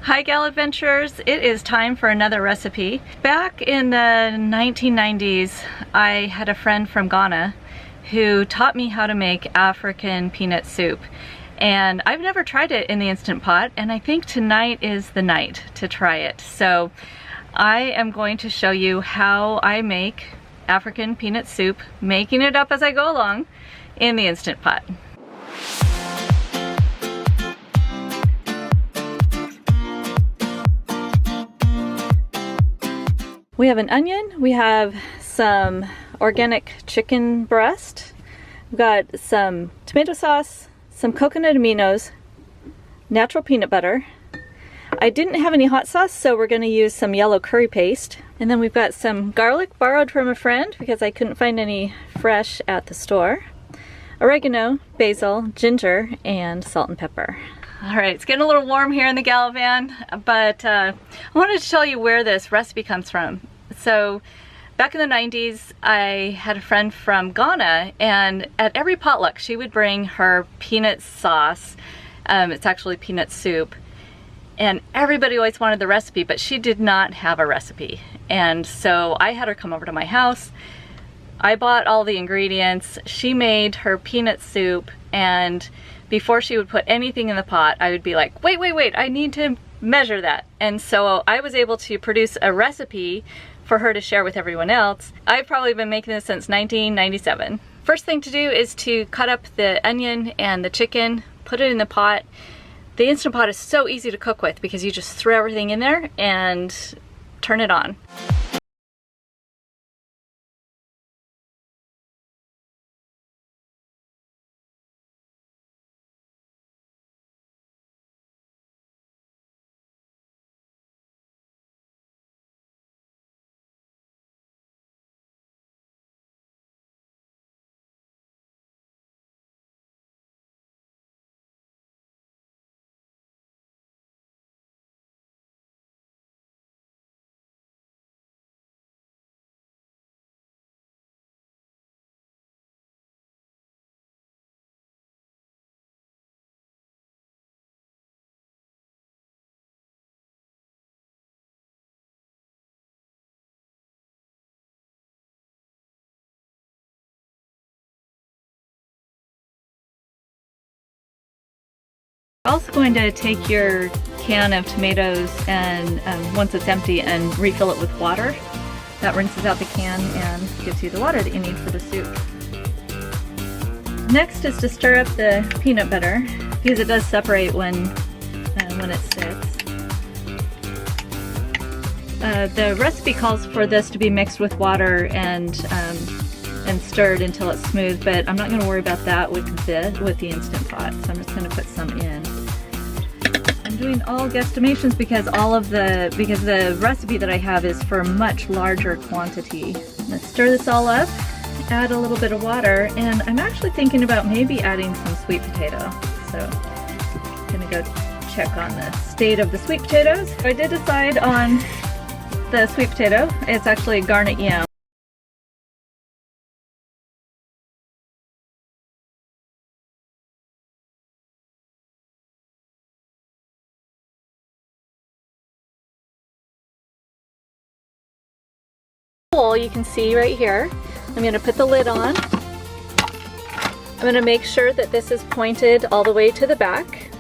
Hi Galaventurers, it is time for another recipe. Back in the 1990s, I had a friend from Ghana who taught me how to make African peanut soup. And I've never tried it in the Instant Pot, and I think tonight is the night to try it. So I am going to show you how I make African peanut soup, making it up as I go along in the Instant Pot. We have an onion, we have some organic chicken breast, we've got some tomato sauce, some coconut aminos, natural peanut butter. I didn't have any hot sauce, so we're going to use some yellow curry paste. And then we've got some garlic borrowed from a friend because I couldn't find any fresh at the store. Oregano, basil, ginger, and salt and pepper. All right, it's getting a little warm here in the Galavan, but I wanted to tell you where this recipe comes from. So back in the 90s, I had a friend from Ghana, and at every potluck she would bring her peanut sauce. It's actually peanut soup, and everybody always wanted the recipe, but she did not have a recipe. And so I had her come over to my house. I bought all the ingredients. She made her peanut soup, and before she would put anything in the pot, I would be like, wait, I need to measure that. And so I was able to produce a recipe for her to share with everyone else. I've probably been making this since 1997. First thing to do is to cut up the onion and the chicken, put it in the pot. The Instant Pot is so easy to cook with because you just throw everything in there and turn it on. Also going to take your can of tomatoes and once it's empty and refill it with water. That rinses out the can and gives you the water that you need for the soup. Next is to stir up the peanut butter because it does separate when it sits. The recipe calls for this to be mixed with water and stirred until it's smooth, but I'm not going to worry about that with the Instant Pot, so I'm just going to put some in. I'm doing all guesstimations because the recipe that I have is for a much larger quantity. Let's stir this all up, add a little bit of water, and I'm actually thinking about maybe adding some sweet potato. So I'm going to go check on the state of the sweet potatoes. I did decide on the sweet potato. It's actually a garnet yam. You can see right here. I'm going to put the lid on. I'm going to make sure that this is pointed all the way to the back.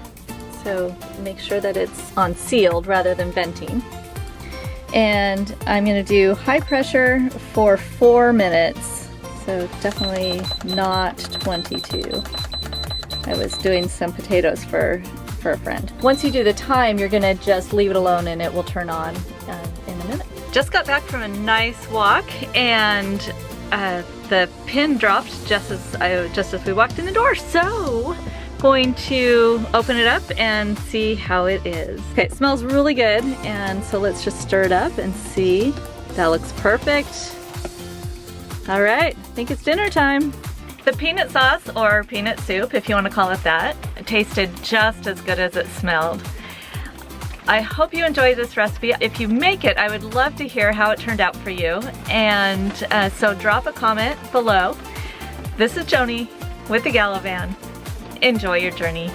So make sure that it's on sealed rather than venting. And I'm going to do high pressure for 4 minutes. So definitely not 22. I was doing some potatoes for a friend. Once you do the time, you're going to just leave it alone and it will turn on in a minute. Just got back from a nice walk, and the pin dropped just as we walked in the door. So going to open it up and see how it is. Okay, it smells really good, and so let's just stir it up and see. That looks perfect. All right, I think it's dinner time. The peanut sauce, or peanut soup if you want to call it that, tasted just as good as it smelled. I hope you enjoyed this recipe. If you make it, I would love to hear how it turned out for you. And so drop a comment below. This is Joni with The Galavan. Enjoy your journey.